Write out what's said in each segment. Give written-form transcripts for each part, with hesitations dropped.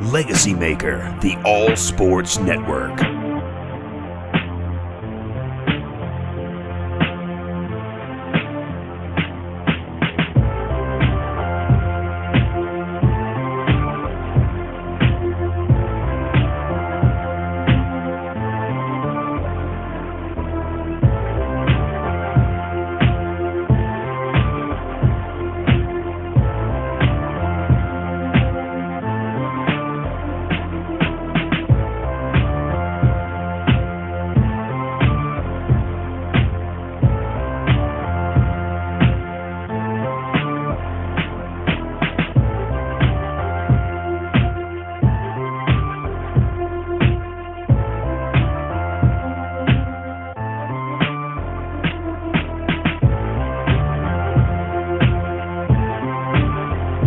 Legacy Maker, the All Sports Network.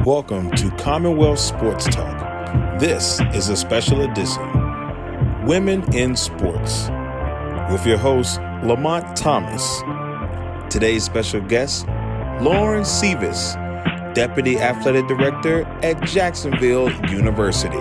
Welcome to Commonwealth Sports Talk. This is a special edition, Women in Sports, with your host, Lamonte Thomas. Today's special guest, Lauren Cevis, Deputy Athletic Director at Jacksonville University.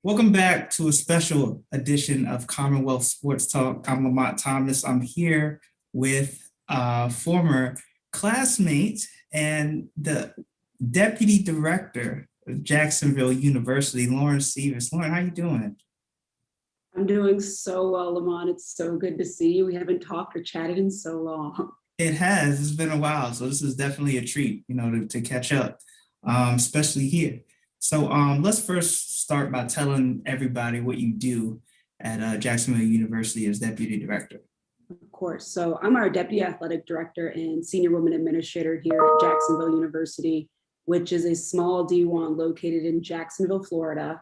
Welcome back to a special edition of Commonwealth Sports Talk. I'm Lamonte Thomas. I'm here with a former classmate and the Deputy Director of Jacksonville University, Lauren Cevis. Lauren, how you doing? I'm doing so well, Lamont. It's so good to see you. We haven't talked or chatted in so long. It has. It's been a while. So this is definitely a treat, to catch up, especially here. So let's first start by telling everybody what you do at Jacksonville University as Deputy Director. Of course. So I'm our Deputy Athletic Director and Senior Women Administrator here at Jacksonville University, which is a small D1 located in Jacksonville, Florida.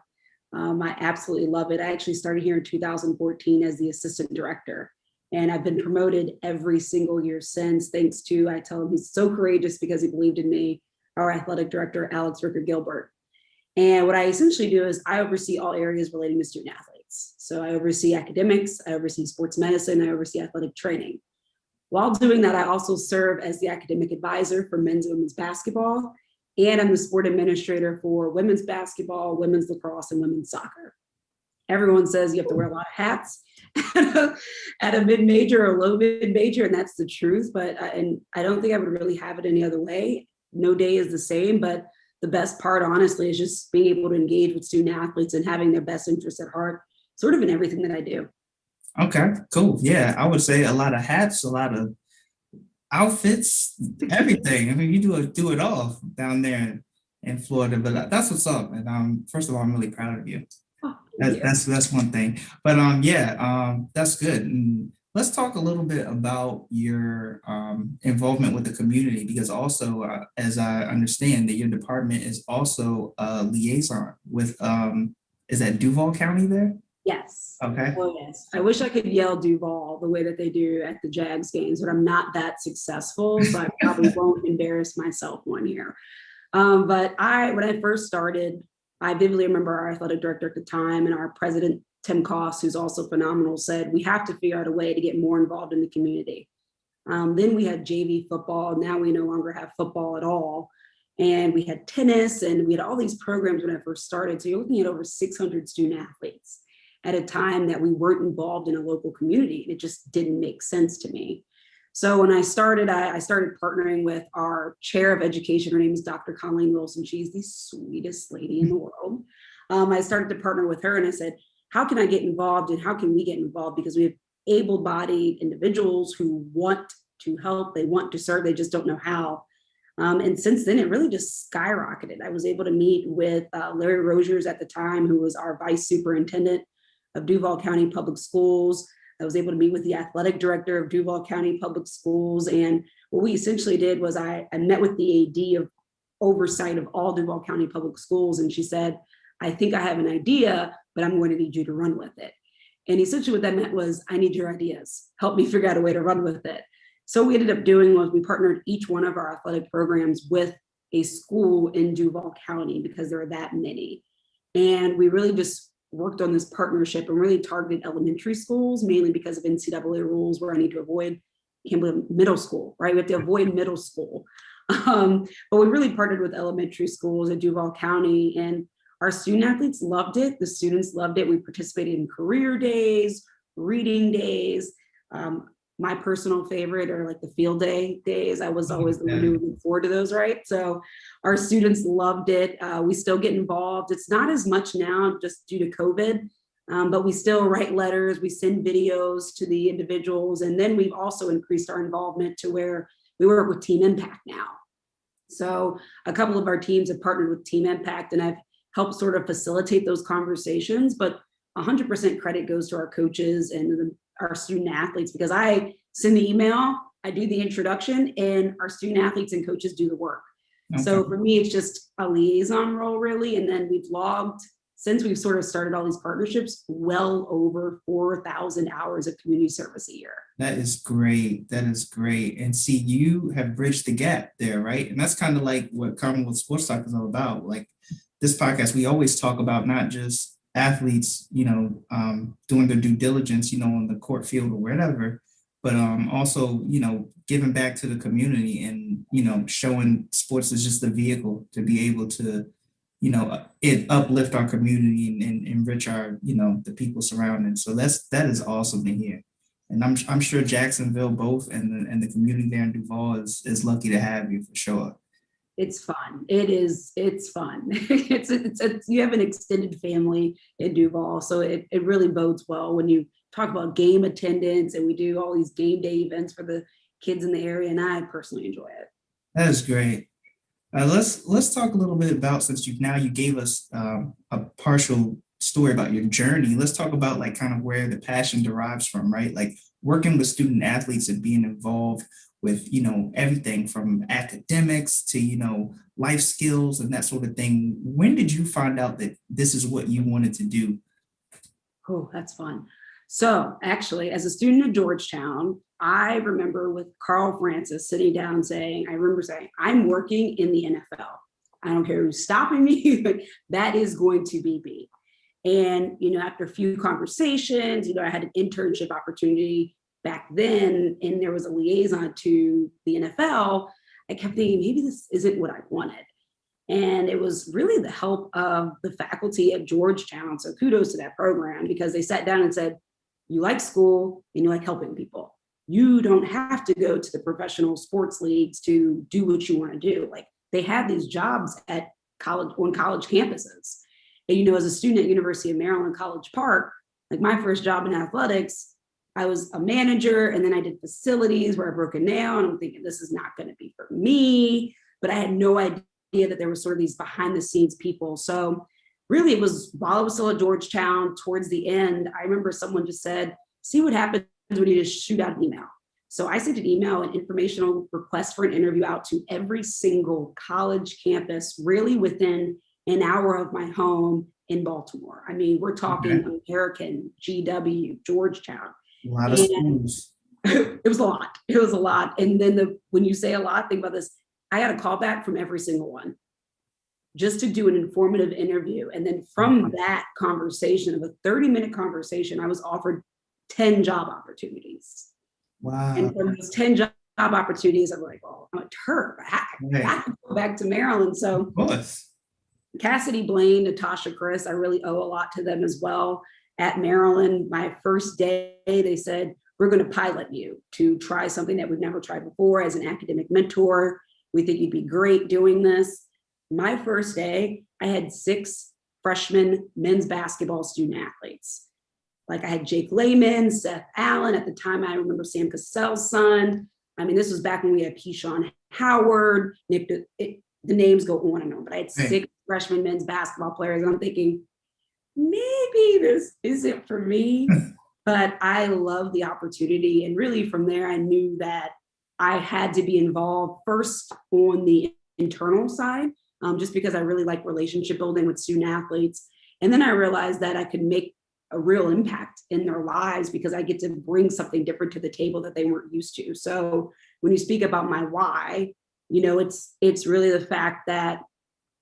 I absolutely love it. I actually started here in 2014 as the Assistant Director, and I've been promoted every single year since, thanks to, I tell him he's so courageous because he believed in me, our Athletic Director, Alex Ricker-Gilbert. And what I essentially do is I oversee all areas relating to student athletes. So I oversee academics, I oversee sports medicine, I oversee athletic training. While doing that, I also serve as the academic advisor for men's and women's basketball, and I'm the sport administrator for women's basketball, women's lacrosse, and women's soccer. Everyone says you have to wear a lot of hats at a mid-major or low mid-major, and that's the truth, but and I don't think I would really have it any other way. No day is the same, but the best part, honestly, is just being able to engage with student athletes and having their best interests at heart, sort of in everything that I do. Okay, cool. Yeah, I would say a lot of hats, a lot of outfits, everything. I mean, you do it all down there in Florida, but that's what's up. And first of all, I'm really proud of you. Oh, That's one thing. But that's good. And let's talk a little bit about your involvement with the community, because also, as I understand, that your department is also a liaison with, is that Duval County there? Yes. Okay. Oh, yes. I wish I could yell Duval the way that they do at the Jags games, but I'm not that successful, so I probably won't embarrass myself one year. But when I first started, I vividly remember our athletic director at the time and our president, Tim Koss, who's also phenomenal, said, we have to figure out a way to get more involved in the community. Then we had JV football. Now we no longer have football at all. And we had tennis, and we had all these programs when I first started. So you're looking at over 600 student athletes at a time that we weren't involved in a local community. And it just didn't make sense to me. So when I started partnering with our chair of education. Her name is Dr. Colleen Wilson. She's the sweetest lady in the world. I started to partner with her, and I said, how can I get involved and how can we get involved? Because we have able-bodied individuals who want to help, they want to serve, they just don't know how. And since then, it really just skyrocketed. I was able to meet with Larry Rogers at the time, who was our vice superintendent of Duval County Public Schools. I was able to meet with the athletic director of Duval County Public Schools. And what we essentially did was I met with the AD of oversight of all Duval County Public Schools. And she said, I think I have an idea, but I'm going to need you to run with it. And essentially what that meant was, I need your ideas. Help me figure out a way to run with it. So what we ended up doing was we partnered each one of our athletic programs with a school in Duval County because there are that many. And we really just worked on this partnership and really targeted elementary schools, mainly because of NCAA rules where I need to avoid middle school, right? We have to avoid middle school. But we really partnered with elementary schools in Duval County, and our student athletes loved it. The students loved it. We participated in career days, reading days. My personal favorite are like the field day days. I was always the one who looked forward to those, right? So our students loved it. We still get involved. It's not as much now just due to COVID, but we still write letters. We send videos to the individuals. And then we've also increased our involvement to where we work with Team Impact now. So a couple of our teams have partnered with Team Impact, and I've helped sort of facilitate those conversations, but 100% credit goes to our coaches and our student athletes, because I send the email, I do the introduction, and our student athletes and coaches do the work. Okay. So for me, it's just a liaison role really. And then we've logged, since we've sort of started all these partnerships, well over 4,000 hours of community service a year. That is great. That is great. And see, you have bridged the gap there, right? And that's kind of like what Commonwealth Sports Talk is all about. Like this podcast, we always talk about not just athletes, doing their due diligence, on the court field or whatever, but also, giving back to the community and, showing sports as just the vehicle to be able to, it uplift our community and enrich our, the people surrounding. So that is awesome to hear. And I'm sure Jacksonville both and the community there in Duval is lucky to have you for sure. It's fun. It's fun. It's you have an extended family in Duval, so it really bodes well when you talk about game attendance, and we do all these game day events for the kids in the area, and I personally enjoy it. That is great. Let's talk a little bit about, since you gave us a partial story about your journey. Let's talk about like kind of where the passion derives from, right? Like working with student athletes and being involved with, everything from academics to, life skills and that sort of thing. When did you find out that this is what you wanted to do? Oh, that's fun. So actually, as a student at Georgetown, I remember with Carl Francis sitting down saying, I'm working in the NFL. I don't care who's stopping me, but that is going to be me. And, after a few conversations, I had an internship opportunity back then, and there was a liaison to the NFL. I kept thinking, maybe this isn't what I wanted. And it was really the help of the faculty at Georgetown. So kudos to that program, because they sat down and said, you like school and you like helping people. You don't have to go to the professional sports leagues to do what you want to do. Like they have these jobs at on college campuses. And, as a student at University of Maryland, College Park, like my first job in athletics, I was a manager, and then I did facilities where I broke a nail, and I'm thinking this is not going to be for me, but I had no idea that there were sort of these behind the scenes people. So really it was while I was still at Georgetown towards the end, I remember someone just said, see what happens when you just shoot out an email. So I sent an email, an informational request for an interview out to every single college campus, really within an hour of my home in Baltimore. I mean, we're talking American, GW, Georgetown. A lot of schools. It was a lot. It was a lot. And then when you say a lot, think about this. I got a call back from every single one just to do an informative interview. And then from that conversation, of a 30-minute conversation, I was offered 10 job opportunities. Wow. And from those 10 job opportunities, I'm like, oh, I'm a turd. I have to go back to Maryland. So of course. Cassidy Blaine, Natasha Chris, I really owe a lot to them as well. At Maryland, my first day, they said, we're going to pilot you to try something that we've never tried before as an academic mentor. We think you'd be great doing this. My first day, I had 6 freshman men's basketball student athletes. Like I had Jake Lehman, Seth Allen. At the time, I remember Sam Cassell's son. I mean, this was back when we had Keyshawn Howard, Nick, the names go on and on, but I had 6 freshman men's basketball players. And I'm thinking, maybe this isn't for me, but I love the opportunity. And really from there, I knew that I had to be involved first on the internal side, just because I really like relationship building with student athletes. And then I realized that I could make a real impact in their lives because I get to bring something different to the table that they weren't used to. So when you speak about my why, it's really the fact that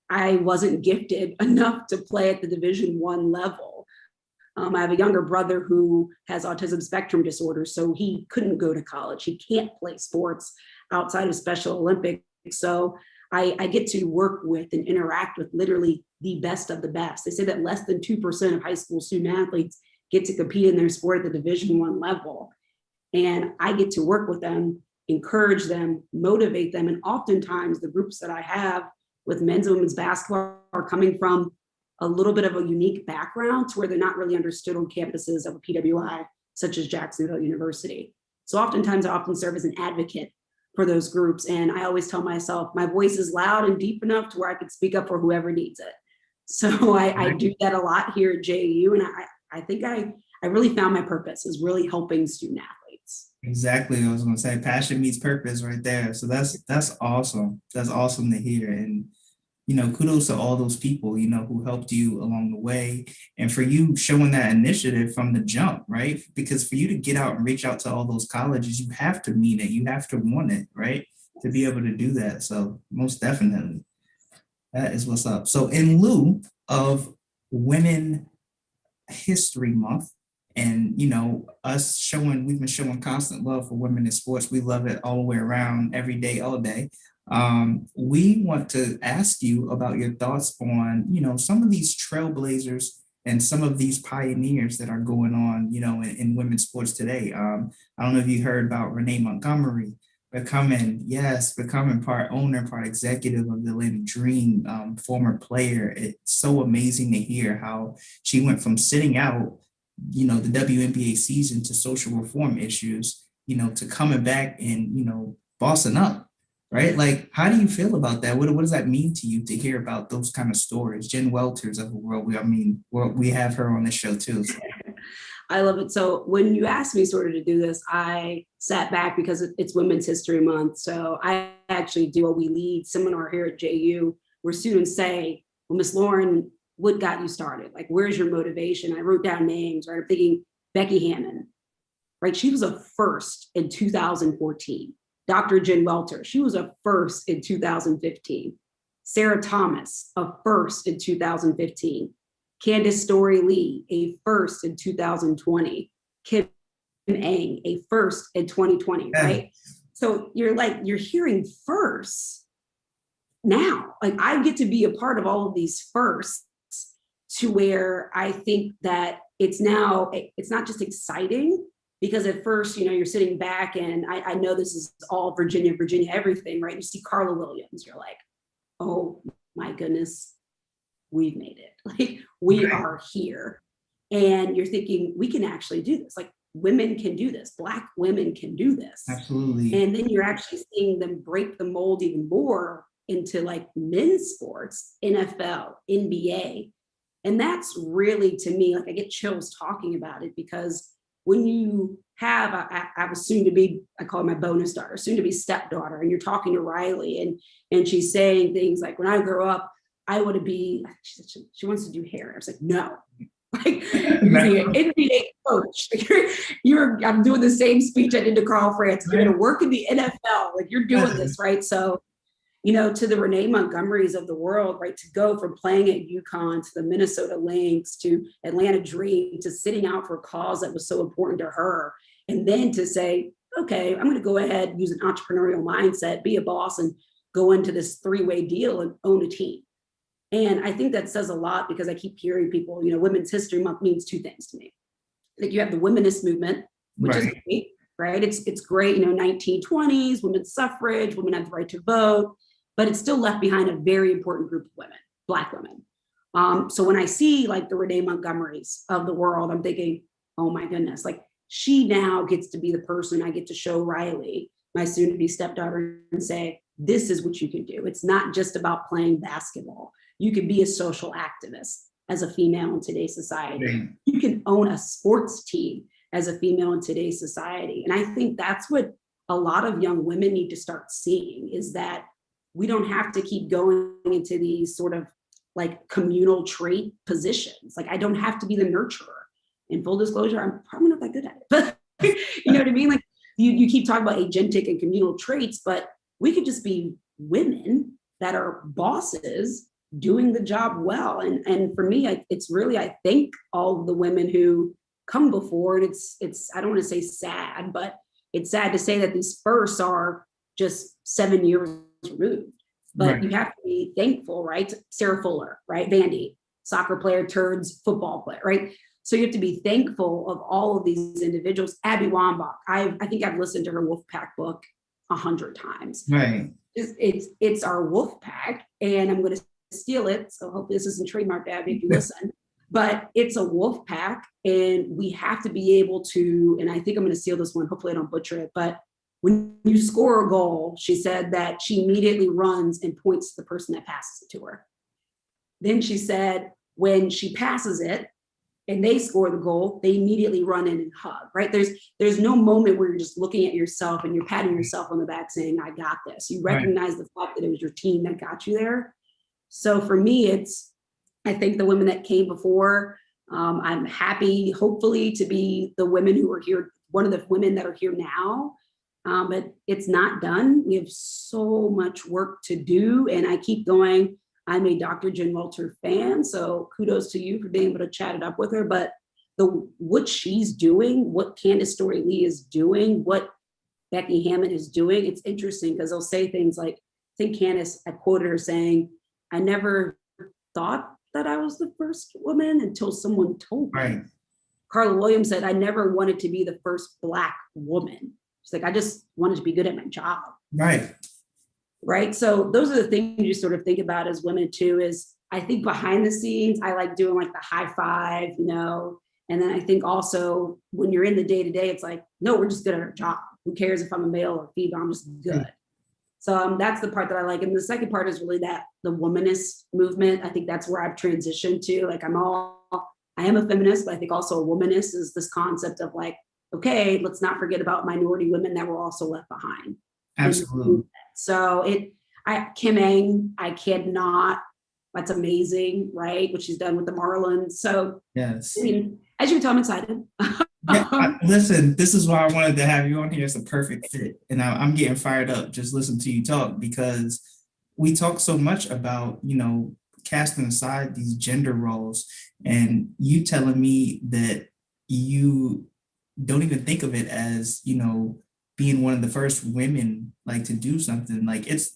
I wasn't gifted enough to play at the Division I level. I have a younger brother who has autism spectrum disorder, so he couldn't go to college. He can't play sports outside of Special Olympics. So I get to work with and interact with literally the best of the best. They say that less than 2% of high school student athletes get to compete in their sport at the Division I level. And I get to work with them, encourage them, motivate them. And oftentimes the groups that I have with men's and women's basketball are coming from a little bit of a unique background to where they're not really understood on campuses of a PWI, such as Jacksonville University. So oftentimes I often serve as an advocate for those groups. And I always tell myself, my voice is loud and deep enough to where I could speak up for whoever needs it. So I do that a lot here at JU. And I think I really found my purpose is really helping student athletes. Exactly. I was going to say passion meets purpose right there. So that's awesome. That's awesome to hear. And, kudos to all those people, who helped you along the way, and for you showing that initiative from the jump, right? Because for you to get out and reach out to all those colleges, you have to mean it. You have to want it, right? To be able to do that. So most definitely, that is what's up. So in lieu of Women History Month, and we've been showing constant love for women in sports. We love it all the way around, every day, all day. We want to ask you about your thoughts on, some of these trailblazers and some of these pioneers that are going on, in women's sports today. I don't know if you heard about Renee Montgomery becoming part owner, part executive of the Atlanta Dream, former player. It's so amazing to hear how she went from sitting out, the WNBA season to social reform issues, to coming back and, bossing up. Right? Like, how do you feel about that? What does that mean to you to hear about those kind of stories? Jen Welters of the world. We have her on the show too. So. I love it. So when you asked me sort of to do this, I sat back because it's Women's History Month. So I actually do a We Lead seminar here at JU where students say, well, Miss Lauren, what got you started? Like, where's your motivation? I wrote down names, right? I'm thinking Becky Hammond, right? She was a first in 2014. Dr. Jen Welter, she was a first in 2015. Sarah Thomas, a first in 2015. Candace Story Lee, a first in 2020. Kim Eng, a first in 2020, right? So you're hearing firsts now. Like, I get to be a part of all of these firsts to where I think that it's not just exciting, because at first, you're sitting back and I know this is all Virginia, everything, right? You see Carla Williams, you're like, oh my goodness, we've made it. Like, we are here. And you're thinking, we can actually do this. Like, women can do this. Black women can do this. Absolutely. And then you're actually seeing them break the mold even more into like men's sports, NFL, NBA. And that's really, to me, like, I get chills talking about it, because when you have, I have a soon-to-be, I call her my bonus daughter, soon-to-be stepdaughter, and you're talking to Riley, and she's saying things like, when I grow up, I want to be, she wants to do hair. I was like, no, like, you're an NBA coach. I'm doing the same speech I did to Carl France. You're going to work in the NFL. Like, you're doing this, right? So, to the Renee Montgomerys of the world, right, to go from playing at UConn to the Minnesota Lynx to Atlanta Dream to sitting out for a cause that was so important to her. And then to say, okay, I'm going to go ahead, use an entrepreneurial mindset, be a boss, and go into this three-way deal and own a team. And I think that says a lot, because I keep hearing people, Women's History Month means two things to me. Like, you have the womanist movement, which is great, right? It's great, 1920s, women's suffrage, women have the right to vote. But it's still left behind a very important group of women, Black women. So when I see like the Renee Montgomerys of the world, I'm thinking, oh my goodness, like, she now gets to be the person I get to show Riley, my soon-to-be stepdaughter, and say, this is what you can do. It's not just about playing basketball. You can be a social activist as a female in today's society. You can own a sports team as a female in today's society. And I think that's what a lot of young women need to start seeing, is that we don't have to keep going into these sort of like communal trait positions. Like, I don't have to be the nurturer. In full disclosure, I'm probably not that good at it, but you know what I mean? Like, you keep talking about agentic and communal traits, but we could just be women that are bosses doing the job well. And for me, it's really, I thank all of the women who come before, and it's, I don't want to say sad, but it's sad to say that these firsts are just 7 years removed. But Right. you have to be thankful, right? Sarah Fuller, right? Vandy, soccer player turns football player, right? So you have to be thankful of all of these individuals. Abby Wambach, I think I've listened to her Wolfpack book 100 times. Right. It's our Wolfpack, and I'm going to steal it. So hopefully this isn't trademarked, Abby, if you listen. But it's a wolf pack, and we have to be able to, and I think I'm going to steal this one. Hopefully I don't butcher it. But when you score a goal, she said that she immediately runs and points to the person that passes it to her. Then she said when she passes it and they score the goal, they immediately run in and hug, right? There's no moment where you're just looking at yourself and you're patting yourself on the back saying, I got this. You recognize the fact that it was your team that got you there. So for me, I think the women that came before, I'm happy, hopefully, to be the women who are here, one of the women that are here now, but it's not done. We have so much work to do, and I keep going. I'm a Dr. Jen Welter fan, so kudos to you for being able to chat it up with her, but what she's doing, what Candace Story Lee is doing, what Becky Hammond is doing, it's interesting because they'll say things like, I think Candace, I quoted her saying, I never thought that I was the first woman until someone told me. Right. Carla Williams said, I never wanted to be the first Black woman. She's like, I just wanted to be good at my job. Right. Right. So those are the things you sort of think about as women too, is I think behind the scenes, I like doing like the high five, and then I think also when you're in the day to day, it's like, no, we're just good at our job. Who cares if I'm a male or female? I'm just good. So that's the part that I like. And the second part is really that the womanist movement. I think that's where I've transitioned to. Like I am a feminist, but I think also a womanist is this concept of like, okay, let's not forget about minority women that were also left behind. Absolutely. So Kim Eng, I cannot, that's amazing, right? What she's done with the Marlins. So Yes. I mean, as you can tell, I'm excited. Listen, this is why I wanted to have you on here. It's a perfect fit. And I'm getting fired up just listening to you talk, because we talk so much about, casting aside these gender roles, and you telling me that you don't even think of it as, being one of the first women like to do something like it's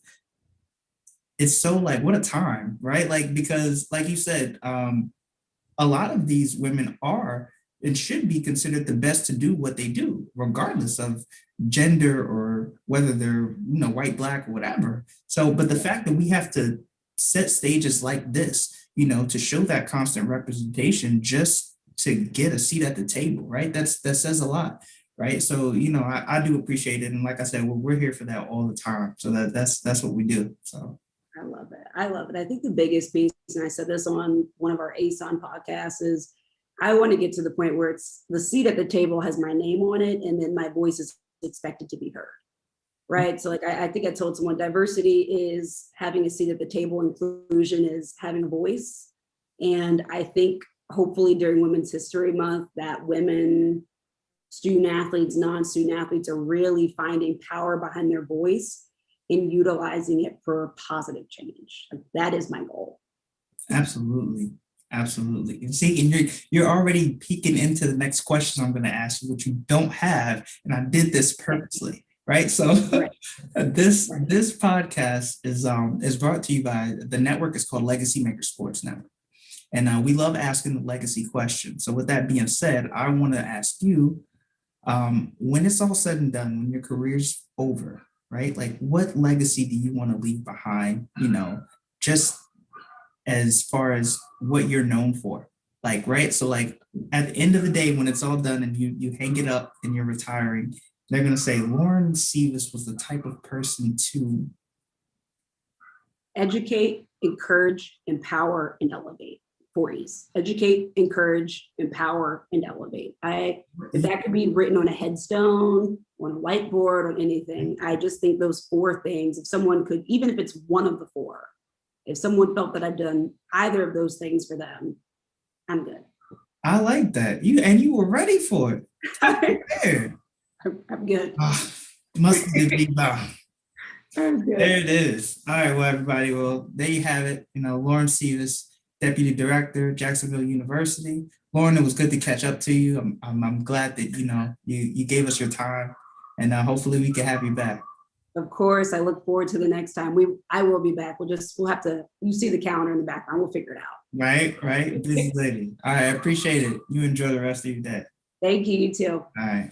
so like, what a time, right? Like, because like you said, a lot of these women are and should be considered the best to do what they do, regardless of gender or whether they're, white, Black, or whatever. So, but the fact that we have to set stages like this, to show that constant representation just to get a seat at the table, right? That says a lot, right? So, I do appreciate it. And like I said, we're here for that all the time. So that's what we do. So. I love it. I think the biggest piece, and I said this on one of our ASON podcasts, is I want to get to the point where it's the seat at the table has my name on it, and then my voice is expected to be heard. Right. So like I think I told someone, diversity is having a seat at the table, inclusion is having a voice. And I think hopefully during Women's History Month that women, student athletes, non-student athletes are really finding power behind their voice and utilizing it for positive change. Like, that is my goal. Absolutely. Absolutely. And see, and you're already peeking into the next question I'm going to ask you, which you don't have. And I did this purposely. Right. So this podcast is brought to you by the network. Is called Legacy Maker Sports Network. And we love asking the legacy question. So with that being said, I want to ask you, when it's all said and done, when your career's over, right? Like, what legacy do you want to leave behind, just as far as what you're known for? Like, right. So like at the end of the day, when it's all done and you hang it up and you're retiring, they're going to say Lauren Cevis was the type of person to educate, encourage, empower, and elevate. 4 E's. Educate, encourage, empower, and elevate. If that could be written on a headstone, on a whiteboard, on anything, I just think those 4 things, if someone could, even if it's one of the 4, if someone felt that I've done either of those things for them, I'm good. I like that. You were ready for it. I'm good. Must be the big Very good. There it is. All right, well, everybody, well, there you have it. Lauren Cevis, Deputy Director, Jacksonville University. Lauren, it was good to catch up to you. I'm glad that, you gave us your time, and hopefully we can have you back. Of course, I look forward to the next time. I will be back. We'll have to, you see the calendar in the background. We'll figure it out. Right. Busy lady. All right, I appreciate it. You enjoy the rest of your day. Thank you, you too. All right.